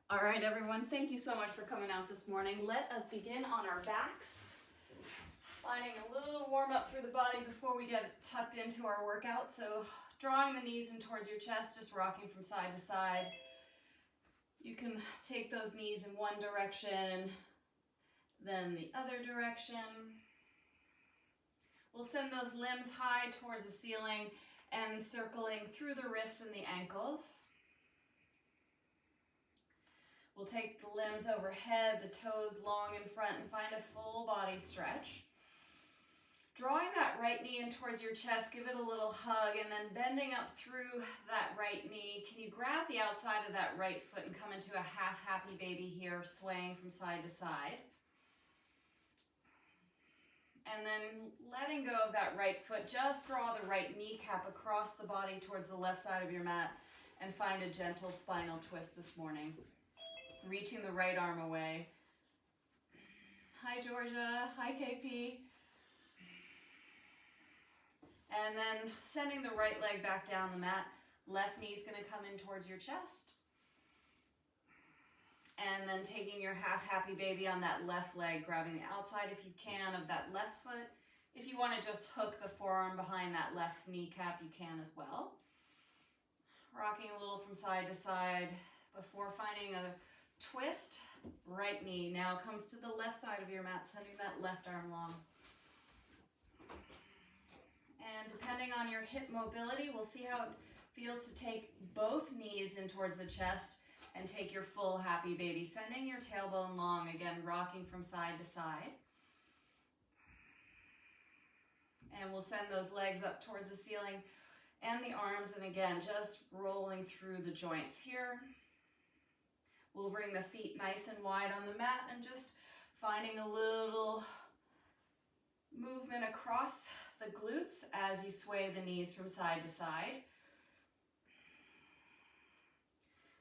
All right, everyone, thank you so much for coming out this morning. Let us begin on our backs. Finding a little warm up through the body before we get tucked into our workout. So drawing the knees in towards your chest, just rocking from side to side. You can take those knees in one direction, then the other direction. We'll send those limbs high towards the ceiling and circling through the wrists and the ankles. We'll take the limbs overhead, the toes long in front, and find a full body stretch. Drawing that right knee in towards your chest, give it a little hug, and then bending up through that right knee. Can you grab the outside of that right foot and come into a half happy baby here, swaying from side to side? And then letting go of that right foot, just draw the right kneecap across the body towards the left side of your mat and find a gentle spinal twist this morning. Reaching the right arm away. Hi, Georgia. Hi, KP. And then sending the right leg back down the mat. Left knee's going to come in towards your chest. And then taking your half happy baby on that left leg, grabbing the outside if you can of that left foot. If you want to just hook the forearm behind that left kneecap, you can as well. Rocking a little from side to side before finding a twist. Right knee now comes to the left side of your mat, sending that left arm long. And depending on your hip mobility, we'll see how it feels to take both knees in towards the chest and take your full happy baby, sending your tailbone long, again, rocking from side to side. And we'll send those legs up towards the ceiling and the arms, and again, just rolling through the joints here. We'll bring the feet nice and wide on the mat and just finding a little movement across the glutes as you sway the knees from side to side.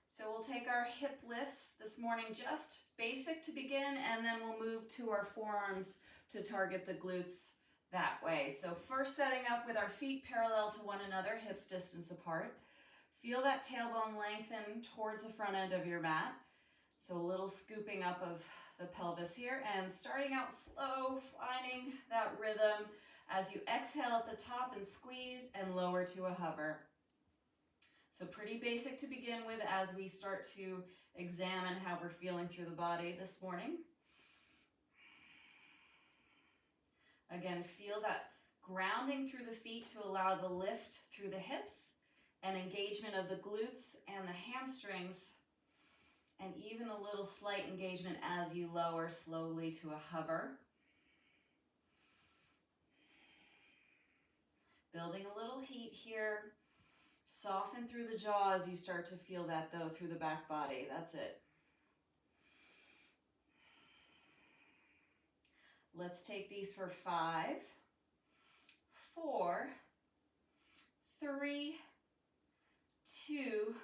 So we'll take our hip lifts this morning, just basic to begin, and then we'll move to our forearms to target the glutes that way. So first setting up with our feet parallel to one another, hips distance apart. Feel that tailbone lengthen towards the front end of your mat. So a little scooping up of the pelvis here, and starting out slow, finding that rhythm as you exhale at the top and squeeze and lower to a hover. So pretty basic to begin with as we start to examine how we're feeling through the body this morning. Again, feel that grounding through the feet to allow the lift through the hips and engagement of the glutes and the hamstrings, and even a little slight engagement as you lower slowly to a hover. Building a little heat here. Soften through the jaw as you start to feel that though through the back body. That's it. Let's take these for 5, 4, 3, 2,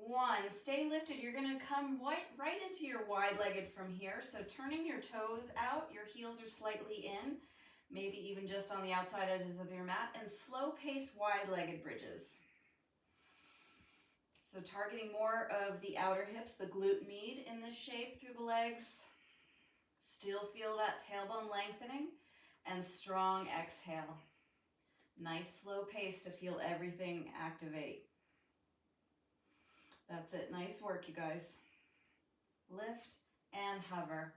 1. Stay lifted. You're going to come right into your wide-legged from here. So turning your toes out, your heels are slightly in, maybe even just on the outside edges of your mat, and slow pace wide-legged bridges. So targeting more of the outer hips, the glute med in this shape through the legs. Still feel that tailbone lengthening and strong exhale. Nice slow pace to feel everything activate. That's it. Nice work, you guys. Lift and hover.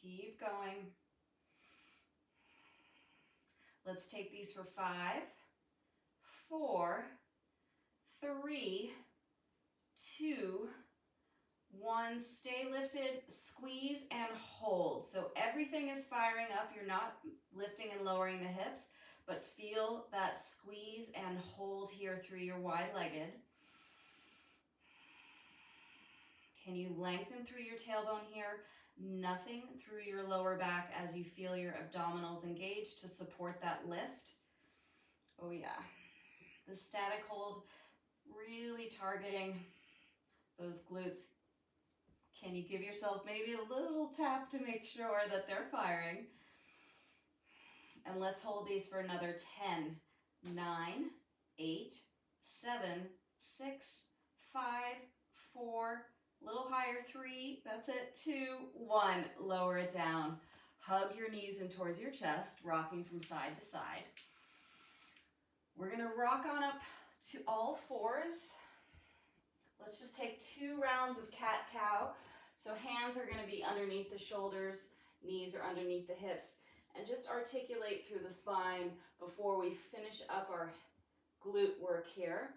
Keep going. Let's take these for 5, 4, 3, 2, 1. Stay lifted, squeeze and hold. So everything is firing up. You're not lifting and lowering the hips, but feel that squeeze and hold here through your wide-legged. Can you lengthen through your tailbone here? Nothing through your lower back as you feel your abdominals engaged to support that lift. Oh yeah. The static hold, really targeting those glutes. Can you give yourself maybe a little tap to make sure that they're firing? And let's hold these for another 10, 9, 8, 7, 6, 5, 4, a little higher, 3, that's it, 2, 1, lower it down. Hug your knees in towards your chest, rocking from side to side. We're gonna rock on up to all fours. Let's just take 2 rounds of cat-cow. So hands are gonna be underneath the shoulders, knees are underneath the hips, and just articulate through the spine before we finish up our glute work here.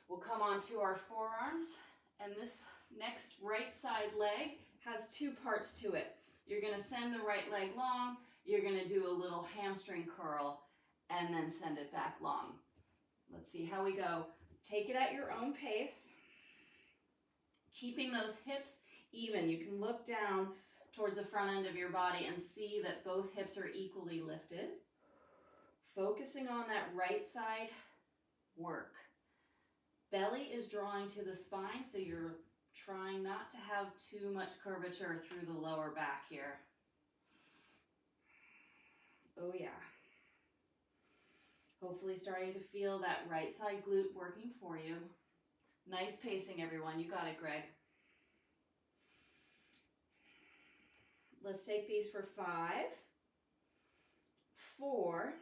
We'll come onto our forearms, and this next right side leg has 2 parts to it. You're gonna send the right leg long, you're gonna do a little hamstring curl, and then send it back long. Let's see how we go. Take it at your own pace, keeping those hips even. You can look down towards the front end of your body and see that both hips are equally lifted. Focusing on that right side work. Belly is drawing to the spine, so you're trying not to have too much curvature through the lower back here. Oh yeah. Hopefully starting to feel that right side glute working for you. Nice pacing, everyone. You got it, Greg. Let's take these for 5, 4,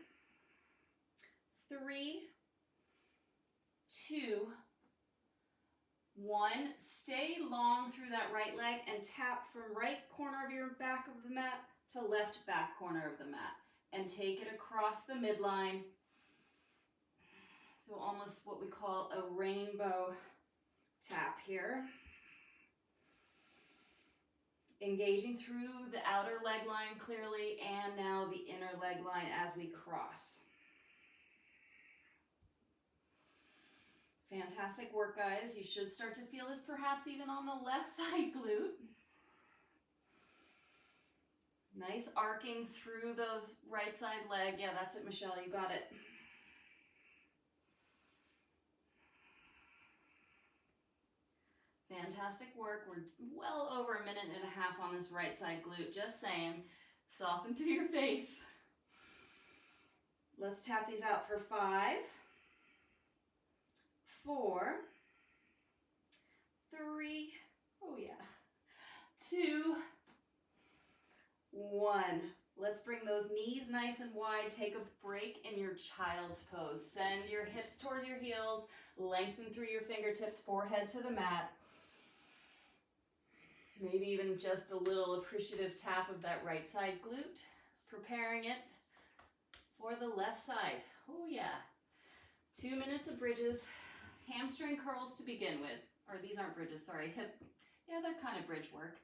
3, 2, 1. Stay long through that right leg and tap from right corner of your back of the mat to left back corner of the mat. And take it across the midline. So almost what we call a rainbow tap here. Engaging through the outer leg line clearly, and now the inner leg line as we cross. Fantastic work, guys. You should start to feel this perhaps even on the left side glute. Nice arcing through those right side leg. Yeah, that's it, Michelle. You got it. Fantastic work. We're well over 1.5 minutes on this right side glute. Just saying. Soften through your face. Let's tap these out for 5, 4, 3, oh yeah, 2, 1. Let's bring those knees nice and wide. Take a break in your child's pose. Send your hips towards your heels. Lengthen through your fingertips, forehead to the mat. Maybe even just a little appreciative tap of that right side glute. Preparing it for the left side. Oh yeah. 2 minutes of bridges. Hamstring curls to begin with. Or these aren't bridges, sorry. Hip. Yeah, they're kind of bridge work.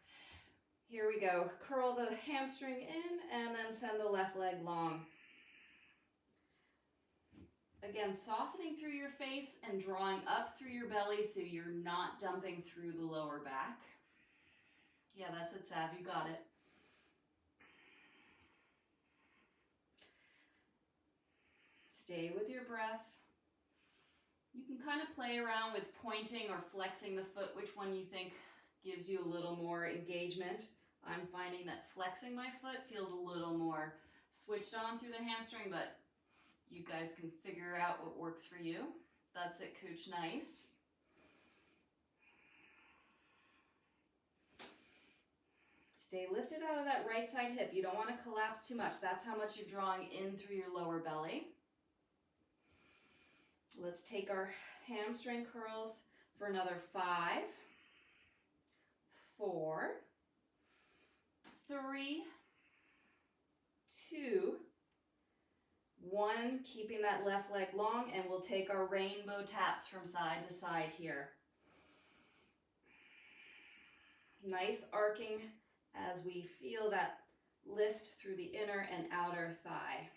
Here we go. Curl the hamstring in and then send the left leg long. Again, softening through your face and drawing up through your belly so you're not dumping through the lower back. Yeah, that's it, Sav. You got it. Stay with your breath. You can kind of play around with pointing or flexing the foot, which one you think gives you a little more engagement. I'm finding that flexing my foot feels a little more switched on through the hamstring, but you guys can figure out what works for you. That's it, Cooch. Nice. Stay lifted out of that right side hip. You don't want to collapse too much. That's how much you're drawing in through your lower belly. Let's take our hamstring curls for another 5, 4, 3, 2, 1. Keeping that left leg long, and we'll take our rainbow taps from side to side here. Nice arcing as we feel that lift through the inner and outer thigh.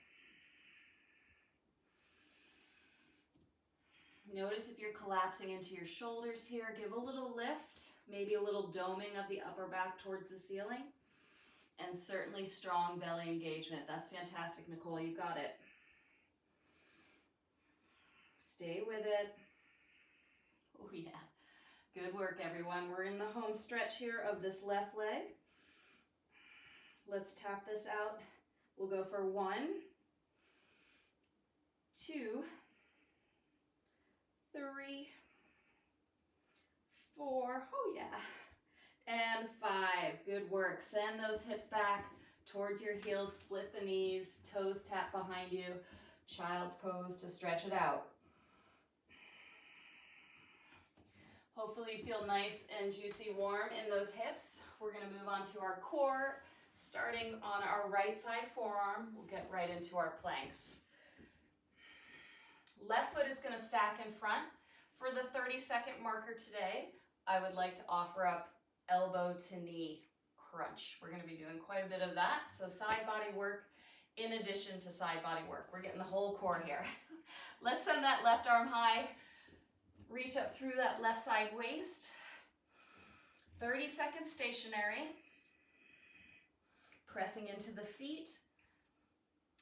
Notice if you're collapsing into your shoulders here, give a little lift, maybe a little doming of the upper back towards the ceiling, and certainly strong belly engagement. That's fantastic, Nicole, you got it. Stay with it. Oh yeah, good work, everyone. We're in the home stretch here of this left leg. Let's tap this out. We'll go for 1, 2, Oh yeah. And 5, good work. Send those hips back towards your heels, split the knees, toes tap behind you. Child's pose to stretch it out. Hopefully you feel nice and juicy warm in those hips. We're gonna move on to our core. Starting on our right side forearm, we'll get right into our planks. Left foot is gonna stack in front. For the 30-second marker today, I would like to offer up elbow to knee crunch. We're gonna be doing quite a bit of that. So side body work in addition to side body work. We're getting the whole core here. Let's send that left arm high. Reach up through that left side waist. 30 seconds stationary. Pressing into the feet.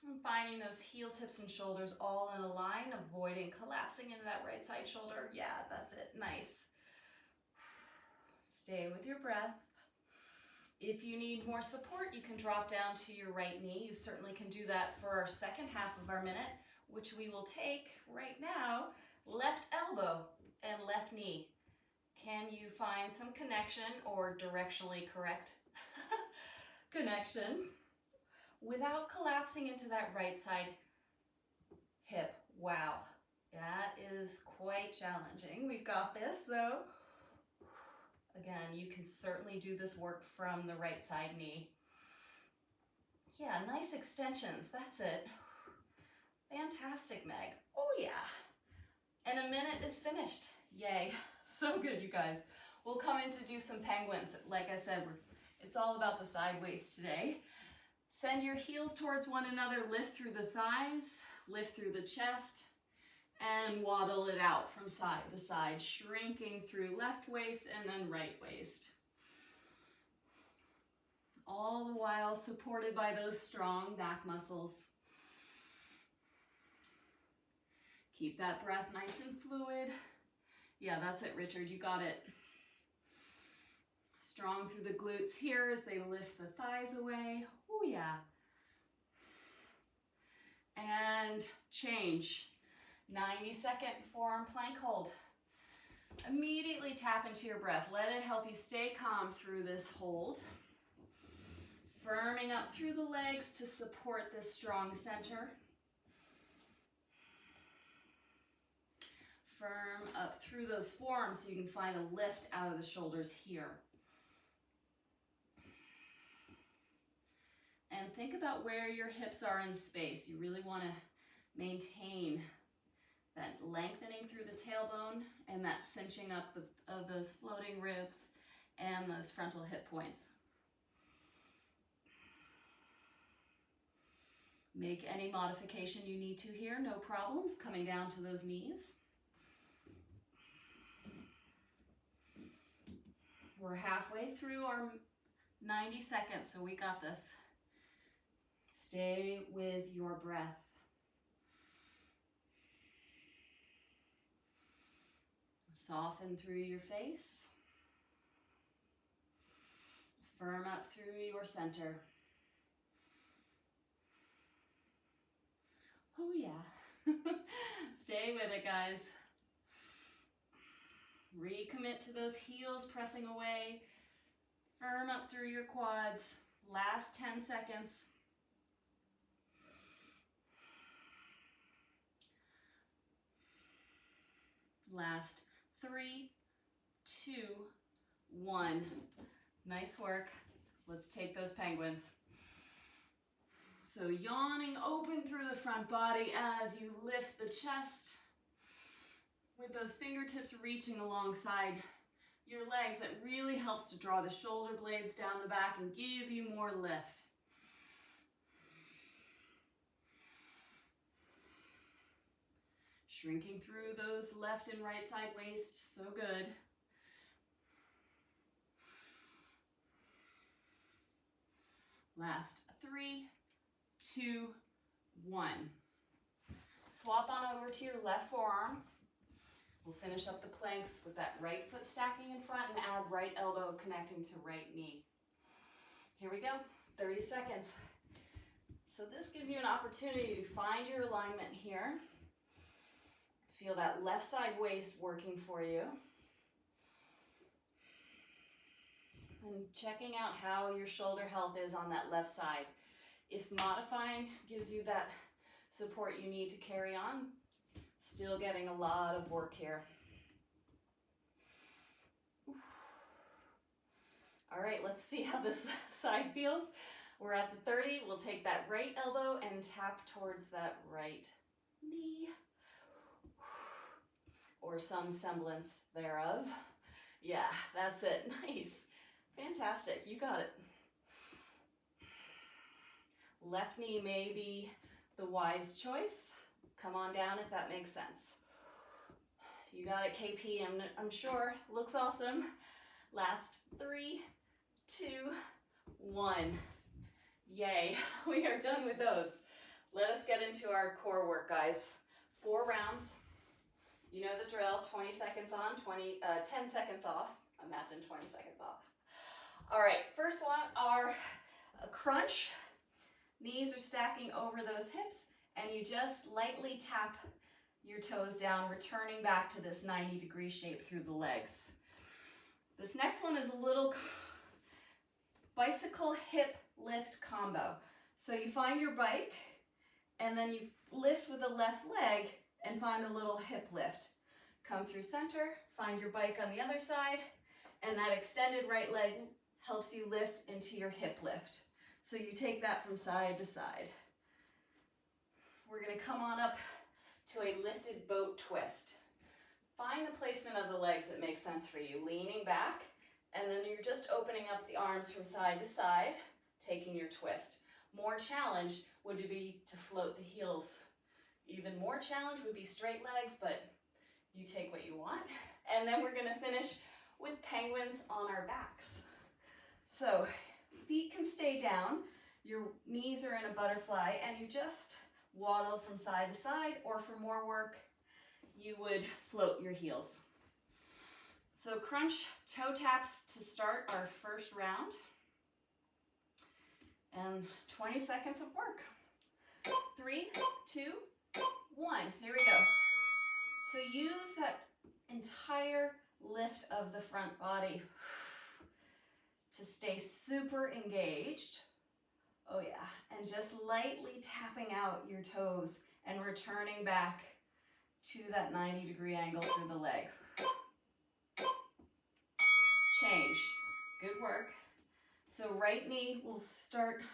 And finding those heels, hips, and shoulders all in a line, avoiding collapsing into that right side shoulder. Yeah, that's it. Nice. Stay with your breath. If you need more support, you can drop down to your right knee. You certainly can do that for our second half of our minute, which we will take right now. Left elbow and left knee. Can you find some connection or directionally correct connection without collapsing into that right side hip? Wow, that is quite challenging. We've got this though. Again, you can certainly do this work from the right side knee. Yeah, nice extensions, that's it. Fantastic, Meg. Oh yeah. And a minute is finished. Yay, so good, you guys. We'll come in to do some penguins. Like I said, it's all about the side waist today. Send your heels towards one another, lift through the thighs, lift through the chest, and waddle it out from side to side, shrinking through left waist and then right waist. All the while supported by those strong back muscles. Keep that breath nice and fluid. Yeah, that's it, Richard, you got it. Strong through the glutes here as they lift the thighs away. Oh yeah. And change. 90-second forearm plank hold. Immediately tap into your breath. Let it help you stay calm through this hold. Firming up through the legs to support this strong center. Firm up through those forearms so you can find a lift out of the shoulders here. And think about where your hips are in space. You really want to maintain that lengthening through the tailbone and that cinching up of those floating ribs and those frontal hip points. Make any modification you need to here, no problems. Coming down to those knees. We're halfway through our 90 seconds, so we got this. Stay with your breath. Soften through your face. Firm up through your center. Oh yeah. Stay with it, guys. Recommit to those heels pressing away. Firm up through your quads. Last 10 seconds. Last 3, 2, 1. Nice work. Let's take those penguins. So yawning open through the front body as you lift the chest with those fingertips reaching alongside your legs. It really helps to draw the shoulder blades down the back and give you more lift. Shrinking through those left and right side waist, so good. Last 3, 2, 1. Swap on over to your left forearm. We'll finish up the planks with that right foot stacking in front and add right elbow connecting to right knee. Here we go, 30 seconds. So this gives you an opportunity to find your alignment here. Feel that left side waist working for you. And checking out how your shoulder health is on that left side. If modifying gives you that support you need to carry on, still getting a lot of work here. All right, let's see how this side feels. We're at the 30. We'll take that right elbow and tap towards that right knee, or some semblance thereof. Yeah, that's it. Nice. Fantastic. You got it. Left knee may be the wise choice. Come on down if that makes sense. You got it, KP. I'm sure. Looks awesome. Last 3, 2, 1. Yay. We are done with those. Let us get into our core work, guys. 4 rounds. You know the drill. 20 seconds on, 10 seconds off. Imagine 20 seconds off. All right, first one are a crunch. Knees are stacking over those hips, and you just lightly tap your toes down, returning back to this 90-degree shape through the legs. This next one is a little bicycle hip lift combo. So you find your bike, and then you lift with the left leg and find a little hip lift. Come through center, find your bike on the other side, and that extended right leg helps you lift into your hip lift. So you take that from side to side. We're gonna come on up to a lifted boat twist. Find the placement of the legs that makes sense for you. Leaning back, and then you're just opening up the arms from side to side, taking your twist. More challenge would be to float the heels. Even more challenge would be straight legs, but you take what you want. And then we're gonna finish with penguins on our backs. So feet can stay down, your knees are in a butterfly, and you just waddle from side to side, or for more work, you would float your heels. So crunch toe taps to start our first round. And 20 seconds of work. 3, 2, 1. Here we go. So use that entire lift of the front body to stay super engaged. Oh yeah, and just lightly tapping out your toes and returning back to that 90-degree angle through the leg. Change. Good work. So right knee will start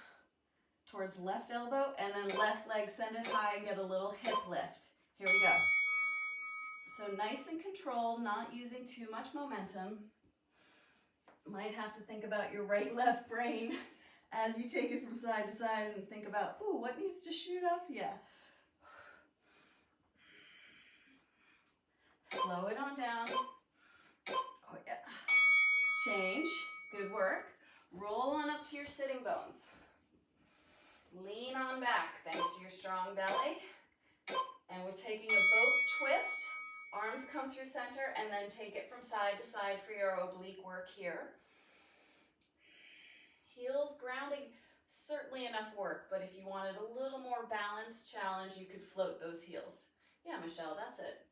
towards left elbow, and then left leg send it high and get a little hip lift. Here we go. So nice and controlled, not using too much momentum. Might have to think about your right left brain as you take it from side to side and think about, ooh, what needs to shoot up? Yeah. Slow it on down. Oh yeah. Change. Good work. Roll on up to your sitting bones. Lean on back thanks to your strong belly. And we're taking a boat twist. Arms come through center, and then take it from side to side for your oblique work here. Heels grounding, certainly enough work, but if you wanted a little more balanced challenge, you could float those heels. Yeah, Michelle, that's it.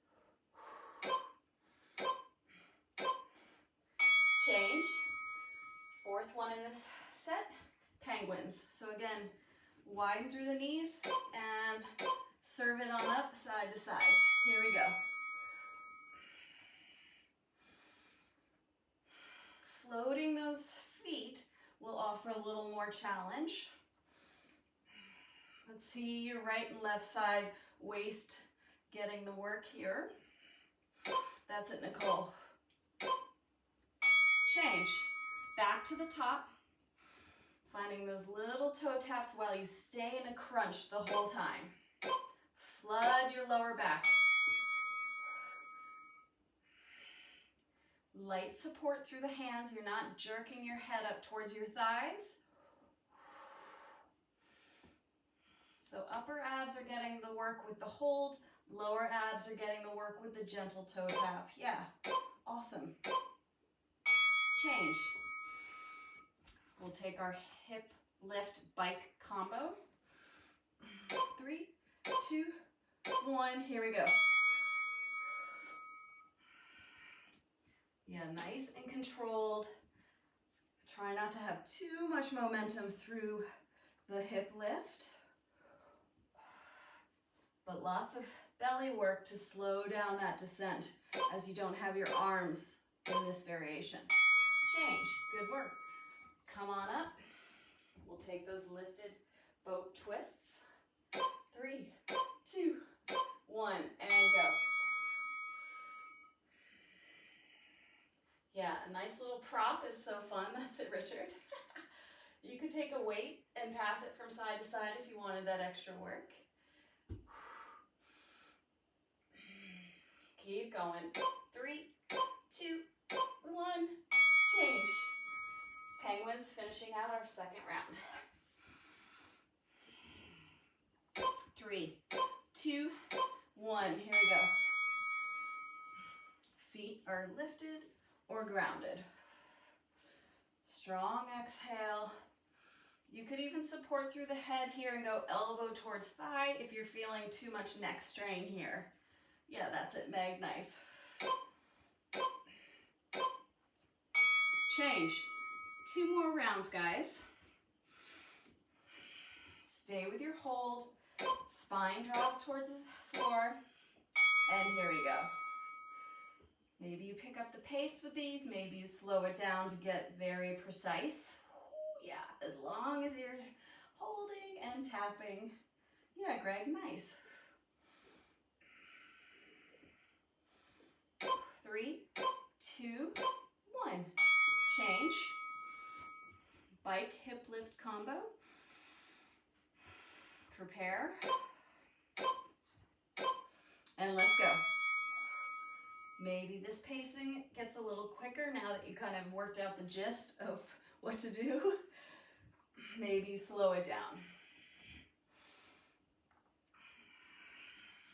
Change. 4th one in this set, penguins. So again, widen through the knees and serve it on up side to side. Here we go. Floating those feet will offer a little more challenge. Let's see your right and left side waist getting the work here. That's it, Nicole. Change. Back to the top. Finding those little toe taps while you stay in a crunch the whole time. Flood your lower back. Light support through the hands. You're not jerking your head up towards your thighs. So upper abs are getting the work with the hold. Lower abs are getting the work with the gentle toe tap. Yeah, awesome. Change. We'll take our hip lift bike combo. 3, 2, 1. Here we go. Yeah, nice and controlled. Try not to have too much momentum through the hip lift, but lots of belly work to slow down that descent as you don't have your arms in this variation. Change, good work. Come on up. We'll take those lifted boat twists. 3, 2, 1, and go. Yeah, a nice little prop is so fun. That's it, Richard. You could take a weight and pass it from side to side if you wanted that extra work. Keep going. 3, 2, 1, change. Penguins finishing out our second round. 3, 2, 1, here we go. Feet are lifted or grounded. Strong exhale. You could even support through the head here and go elbow towards thigh if you're feeling too much neck strain here. Yeah, that's it, Meg, nice. Change. 2 more rounds, guys. Stay with your hold. Spine draws towards the floor. And here we go. Maybe you pick up the pace with these. Maybe you slow it down to get very precise. Yeah, as long as you're holding and tapping. Yeah, Greg, nice. 3, 2, 1. Change. Bike hip lift combo. Prepare. And let's go. Maybe this pacing gets a little quicker now that you kind of worked out the gist of what to do. Maybe you slow it down.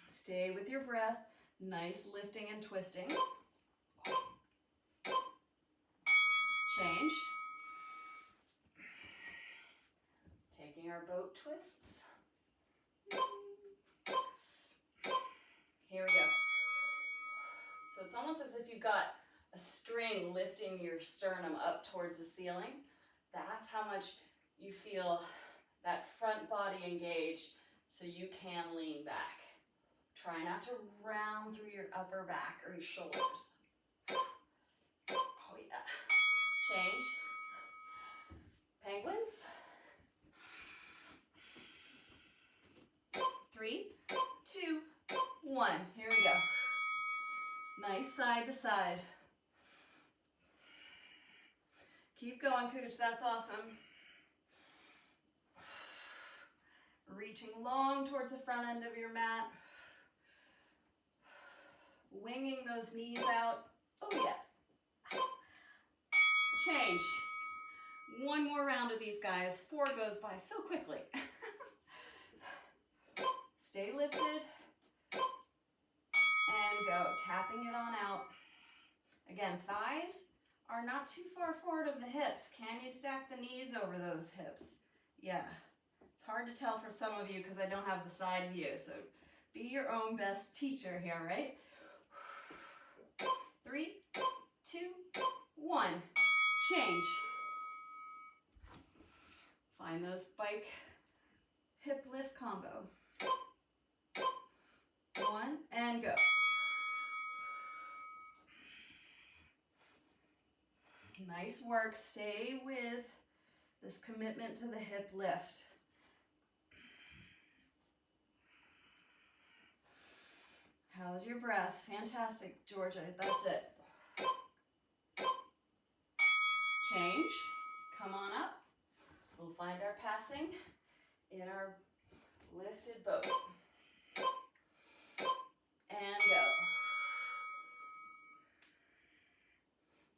Stay with your breath. Nice lifting and twisting. Change. Taking our boat twists. Here we go. So it's almost as if you've got a string lifting your sternum up towards the ceiling. That's how much you feel that front body engage so you can lean back. Try not to round through your upper back or your shoulders. Oh yeah. Change. Penguins. 3, 2, 1. Here we go. Nice side to side. Keep going, Cooch. That's awesome. Reaching long towards the front end of your mat. Winging those knees out. Oh yeah. Change. 1 more round of these guys. 4 goes by so quickly. Stay lifted. And go. Tapping it on out. Again, thighs are not too far forward of the hips. Can you stack the knees over those hips? Yeah. It's hard to tell for some of you because I don't have the side view. So be your own best teacher here, right? 3, 2, 1. Change. Find those bike hip lift combo. 1 and go. Nice work. Stay with this commitment to the hip lift. How's your breath? Fantastic, Georgia. That's it. Change. Come on up. We'll find our passing in our lifted boat. And go.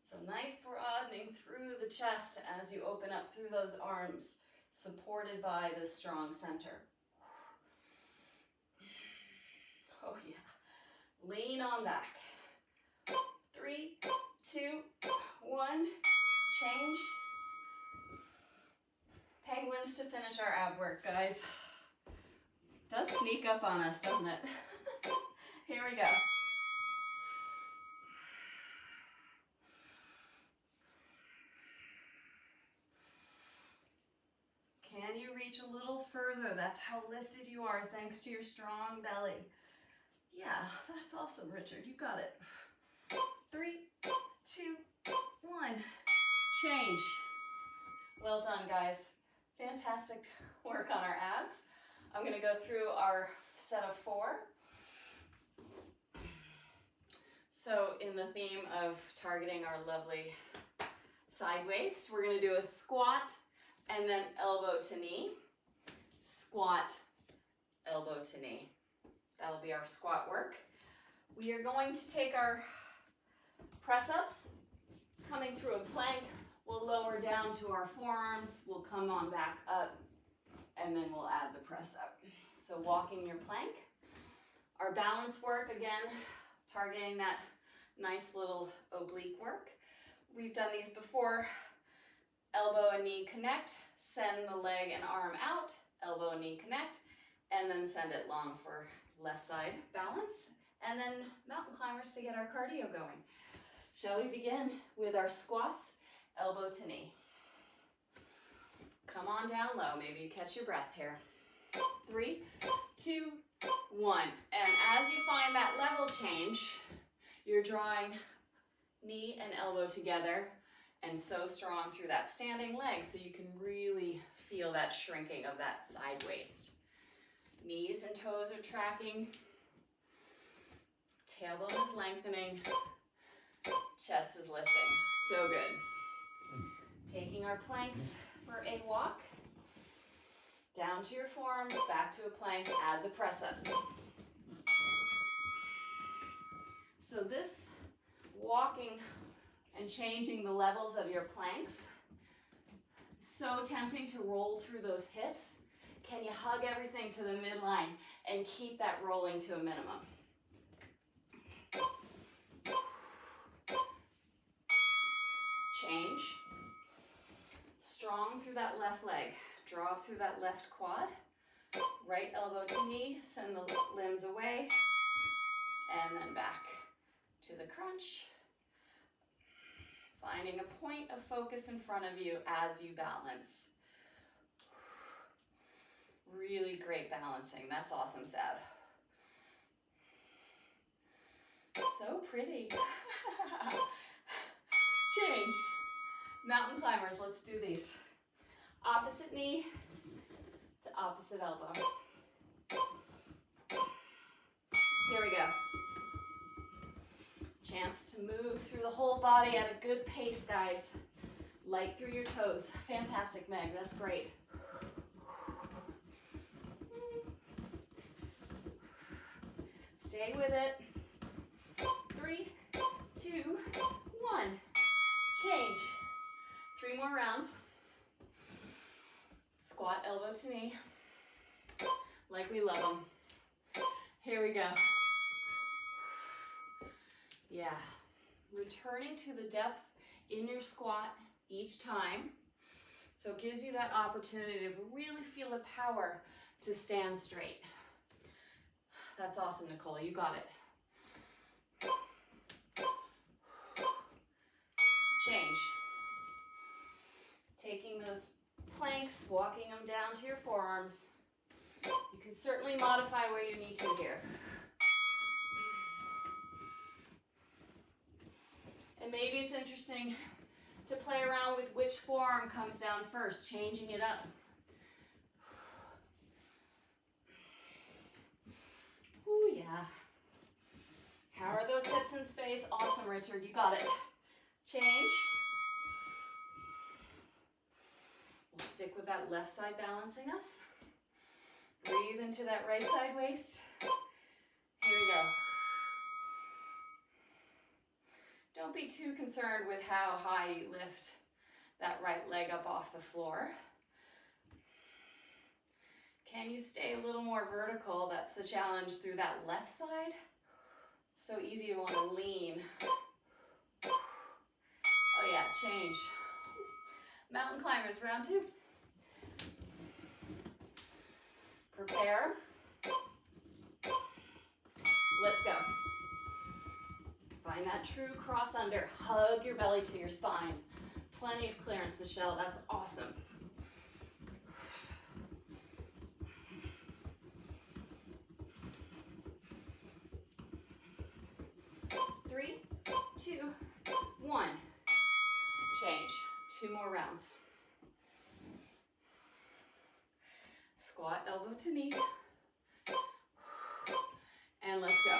So nice broadening through the chest as you open up through those arms, supported by this strong center. Oh yeah. Lean on back. 3, 2, 1. Change. Penguins to finish our ab work, guys. Does sneak up on us, doesn't it? Here we go. reach a little further. That's how lifted you are thanks to your strong belly. Yeah, that's awesome, Richard. You got it. 3, 2, 1. Change. Well done, guys. Fantastic work on our abs. I'm going to go through our set of 4. So in the theme of targeting our lovely side waist, we're going to do a squat and then elbow to knee. Squat, elbow to knee. That'll be our squat work. We are going to take our press-ups, coming through a plank. We'll lower down to our forearms. We'll come on back up, and then we'll add the press-up. So walking your plank. Our balance work, again, targeting that nice little oblique work. We've done these before. Elbow and knee connect, send the leg and arm out, elbow and knee connect, and then send it long for left side balance, and then mountain climbers to get our cardio going. Shall we begin with our squats, elbow to knee. Come on down low, maybe you catch your breath here. 3, 2, 1. And as you find that level change, you're drawing knee and elbow together and so strong through that standing leg so you can really feel that shrinking of that side waist. Knees and toes are tracking. Tailbone is lengthening. Chest is lifting. So good. Taking our planks for a walk. Down to your forearms, back to a plank, add the press up. So this walking and changing the levels of your planks, so tempting to roll through those hips. Can you hug everything to the midline and keep that rolling to a minimum? Change. Strong through that left leg. Draw up through that left quad. Right elbow to knee, send the limbs away, and then back to the crunch. Finding a point of focus in front of you as you balance. Really great balancing. That's awesome, Sav. So pretty. Change. Mountain climbers, let's do these. Opposite knee to opposite elbow. Here we go. Chance to move through the whole body at a good pace, guys. Light through your toes. Fantastic, Meg. That's great. Stay with it. 3, 2, 1. Change. 3 more rounds. Squat, elbow to knee. Like we love them. Here we go. Yeah. Returning to the depth in your squat each time. So it gives you that opportunity to really feel the power to stand straight. That's awesome, Nicole. You got it. Change. Taking those planks, walking them down to your forearms. You can certainly modify where you need to here. And maybe it's interesting to play around with which forearm comes down first, changing it up. Ooh, yeah. How are those hips in space? Awesome, Richard, you got it. Change. We'll stick with that left side balancing us. Breathe into that right side waist. Here we go. Don't be too concerned with how high you lift that right leg up off the floor. Can you stay a little more vertical? That's the challenge through that left side. It's so easy to want to lean. Oh yeah, change. Mountain climbers, round 2. Prepare. Let's go. Find that true cross under. Hug your belly to your spine. Plenty of clearance, Michelle. That's awesome. 2, 1. Change. 2 more rounds. Squat, elbow to knee. And let's go.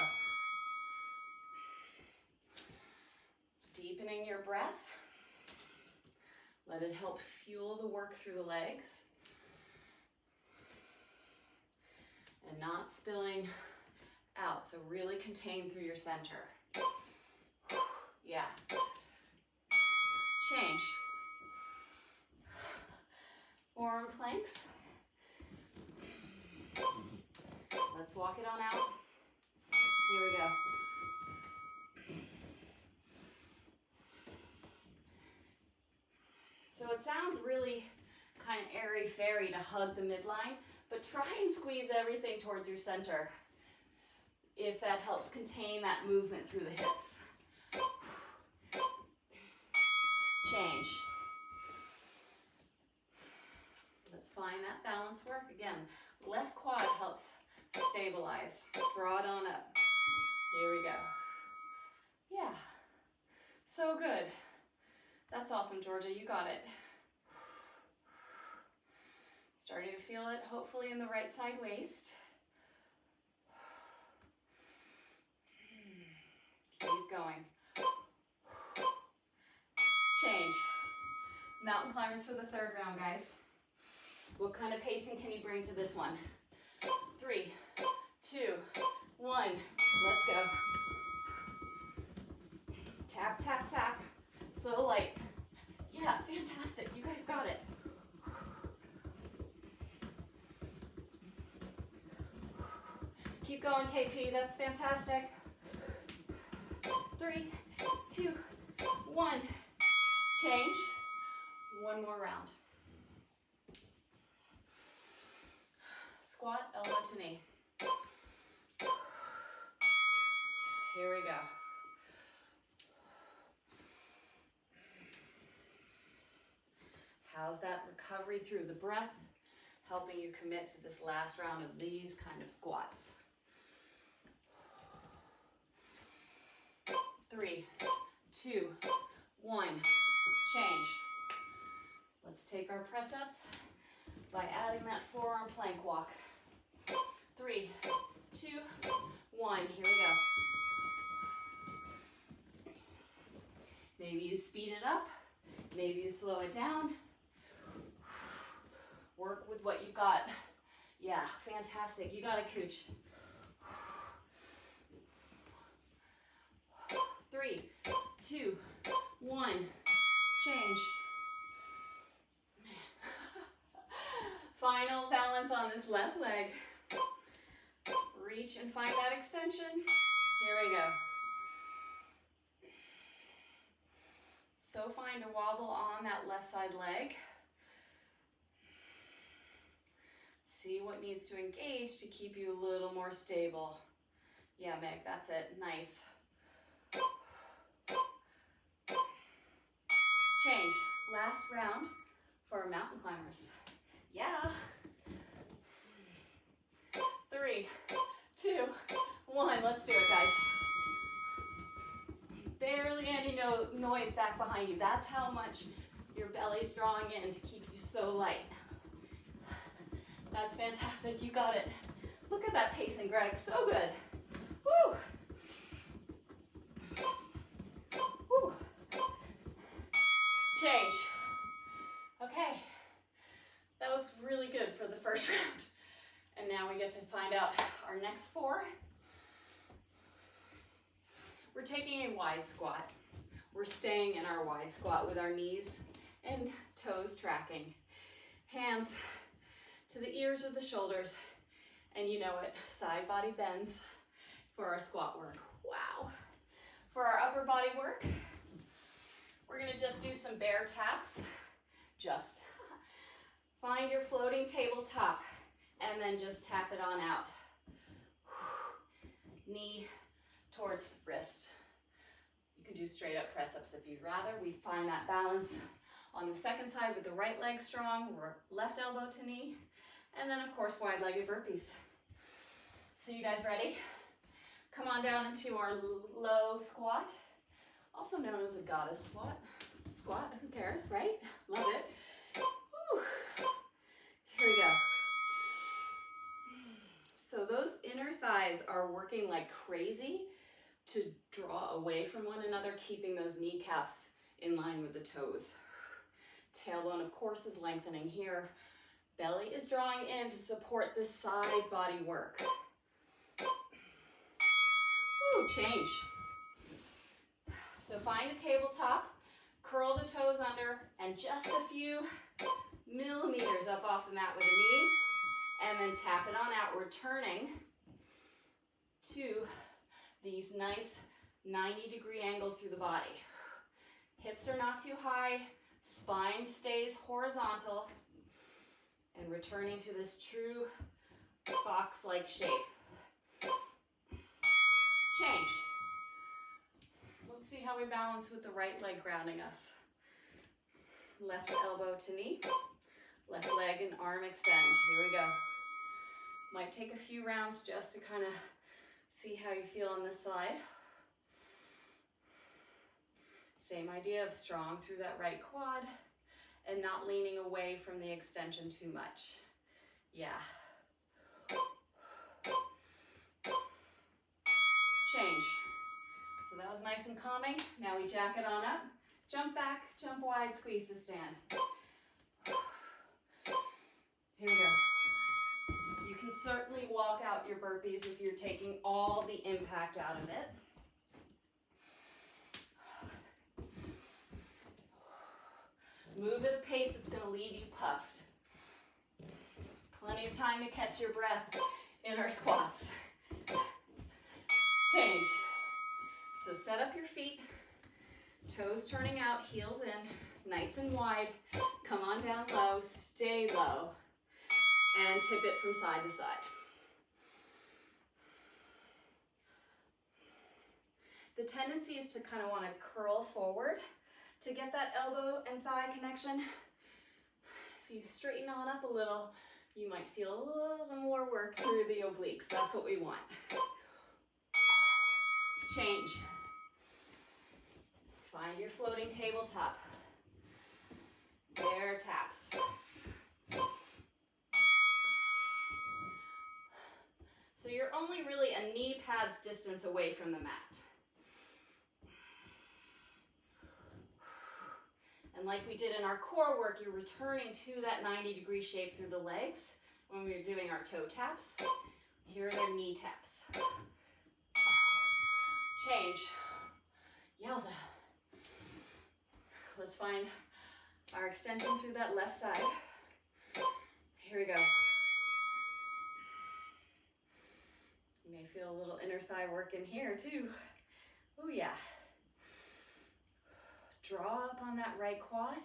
Deepening your breath. Let it help fuel the work through the legs. And not spilling out, so really contain through your center. Yeah. Change. Forearm planks. Let's walk it on out. Here we go. So it sounds really kind of airy-fairy to hug the midline, but try and squeeze everything towards your center if that helps contain that movement through the hips. Change. Let's find that balance work. Again, left quad helps stabilize. Draw it on up. Here we go. Yeah. So good. That's awesome, Georgia. You got it. Starting to feel it, hopefully, in the right side waist. Keep going. Change. Mountain climbers for the third round, guys. What kind of pacing can you bring to this one? 3, 2, 1. Let's go. Tap, tap, tap. So light. Yeah, fantastic. You guys got it. Keep going, KP. That's fantastic. 3, 2, 1. Change. One more round. Squat, elbow to knee. Here we go. How's that recovery through the breath helping you commit to this last round of these kind of squats? 3, 2, 1. Change. Let's take our press ups by adding that forearm plank walk. 3, 2, 1. Here we go. Maybe you speed it up. Maybe you slow it down. Work with what you got. Yeah, fantastic. You got it, Cooch. 3, 2, 1. Change. Final balance on this left leg. Reach and find that extension. Here we go. So fine to wobble on that left side leg. See what needs to engage to keep you a little more stable. Yeah, Meg, that's it. Nice. Change. Last round for our mountain climbers. Yeah. 3, 2, 1. Let's do it, guys. Barely any noise back behind you. That's how much your belly's drawing in to keep you so light. That's fantastic. You got it. Look at that pacing, Greg. So good. Woo! Woo! Change. Okay. That was really good for the first round. And now we get to find out our next 4. We're taking a wide squat. We're staying in our wide squat with our knees and toes tracking. Hands to the ears of the shoulders. And you know it, side body bends for our squat work. Wow. For our upper body work, we're gonna just do some bear taps. Just find your floating tabletop and then just tap it on out. Knee towards the wrist. You can do straight up press ups if you'd rather. We find that balance on the second side with the right leg strong, left elbow to knee, and then of course wide-legged burpees. So you guys ready? Come on down into our low squat also known as a goddess squat. Squat, who cares, right? Love it. Whew. Here we go. So those inner thighs are working like crazy to draw away from one another, keeping those kneecaps in line with the toes. Tailbone, of course, is lengthening here. Belly is drawing in to support this side body work. Ooh, change. So find a tabletop, curl the toes under, and just a few millimeters up off the mat with the knees, and then tap it on out, returning to these nice 90-degree angles through the body. Hips are not too high, spine stays horizontal, and returning to this true box-like shape. Change. Let's see how we balance with the right leg grounding us. Left elbow to knee, left leg and arm extend. Here we go. Might take a few rounds just to kind of see how you feel on this side. Same idea of strong through that right quad and not leaning away from the extension too much. Yeah. Change. So that was nice and calming. Now we jack it on up. Jump back, jump wide, squeeze to stand. Here we go. You can certainly walk out your burpees if you're taking all the impact out of it. Move at a pace that's going to leave you puffed. Plenty of time to catch your breath in our squats. Change. So set up your feet, toes turning out, heels in, nice and wide. Come on down low, stay low, and tip it from side to side. The tendency is to kind of want to curl forward to get that elbow and thigh connection. If you straighten on up a little, you might feel a little more work through the obliques. That's what we want. Change. Find your floating tabletop. Air taps. So you're only really a knee pad's distance away from the mat. And like we did in our core work, you're returning to that 90-degree shape through the legs when we were doing our toe taps. Here are their knee taps. Change. Yowza. Let's find our extension through that left side. Here we go. You may feel a little inner thigh work in here too. Oh yeah. Draw up on that right quad.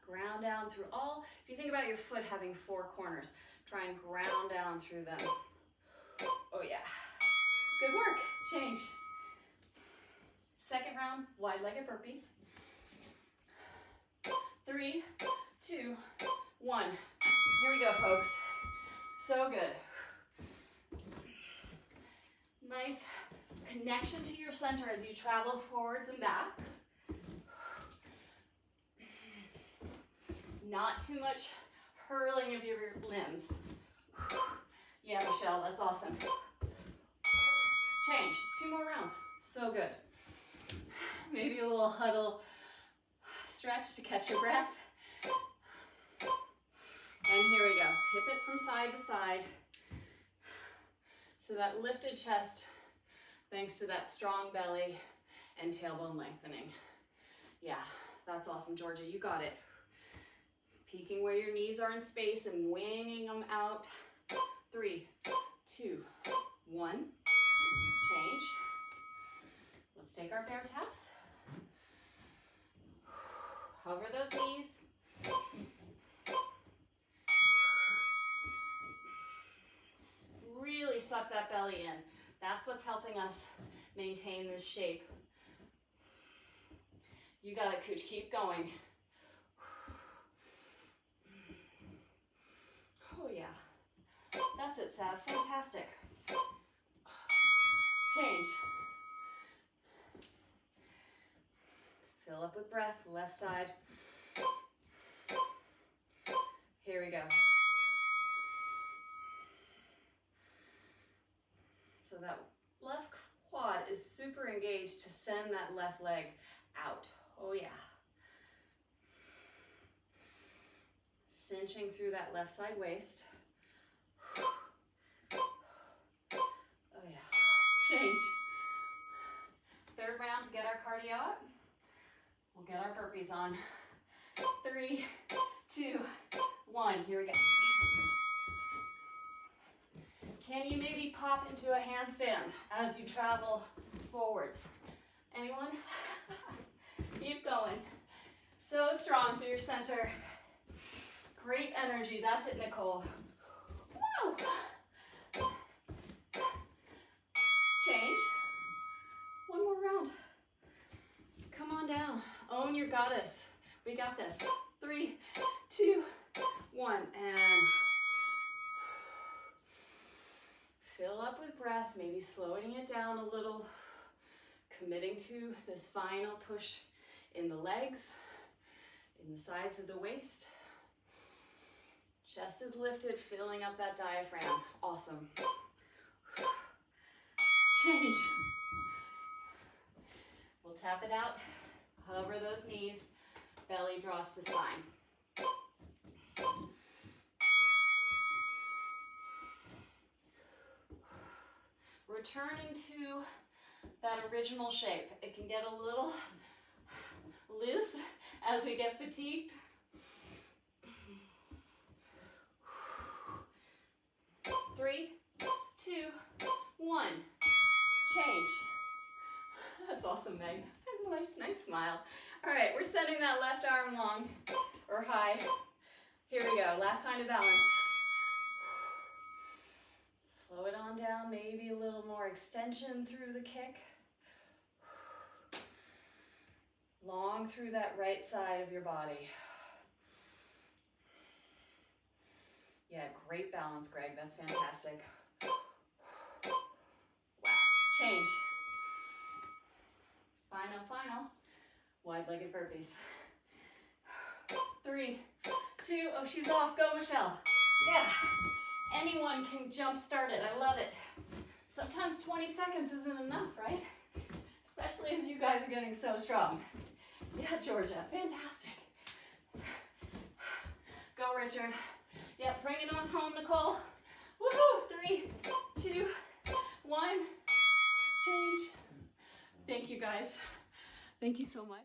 Ground down through all. If you think about your foot having 4 corners, try and ground down through them. Oh yeah. Good work. Change. Second round, wide-legged burpees. 3, 2, 1. Here we go, folks. So good. Nice connection to your center as you travel forwards and back. Not too much hurling of your limbs. Yeah, Michelle, that's awesome. Change. 2 more rounds. So good. Maybe a little huddle stretch to catch your breath. And here we go. Tip it from side to side. So that lifted chest, thanks to that strong belly and tailbone lengthening. Yeah, that's awesome, Georgia. You got it. Peeking where your knees are in space and winging them out. 3, 2, 1. Change. Let's take our bear taps. Hover those knees. Really suck that belly in. That's what's helping us maintain this shape. You got it, Cooch. Keep going. Oh yeah. That's it, Sav. Fantastic. Change. with breath, left side. Here we go. So that left quad is super engaged to send that left leg out. Oh yeah. Cinching through that left side waist. Oh yeah. Change. Third round to get our cardio up. We'll get our burpees on. 3, 2, 1. Here we go. Can you maybe pop into a handstand as you travel forwards? Anyone? Keep going. So strong through your center. Great energy. That's it, Nicole. Woo! Change. One more round. Come on down. Own your goddess. We got this. 3, 2, 1. And fill up with breath, maybe slowing it down a little, committing to this final push in the legs, in the sides of the waist. Chest is lifted, filling up that diaphragm. Awesome. Change. We'll tap it out, hover those knees, belly draws to spine. Returning to that original shape. It can get a little loose as we get fatigued. 3, 2, 1. Change. That's awesome, Meg. Nice smile. All right, we're sending that left arm long or high. Here we go. Last time to balance. Slow it on down. Maybe a little more extension through the kick. Long through that right side of your body. Yeah, great balance, Greg. That's fantastic. Wow. Change. Final. Wide-legged burpees. 3, 2, oh, she's off. Go, Michelle. Yeah. Anyone can jump start it. I love it. Sometimes 20 seconds isn't enough, right? Especially as you guys are getting so strong. Yeah, Georgia. Fantastic. Go, Richard. Yep, bring it on home, Nicole. Woohoo! 3, 2, 1. Change. Thank you, guys. Thank you so much.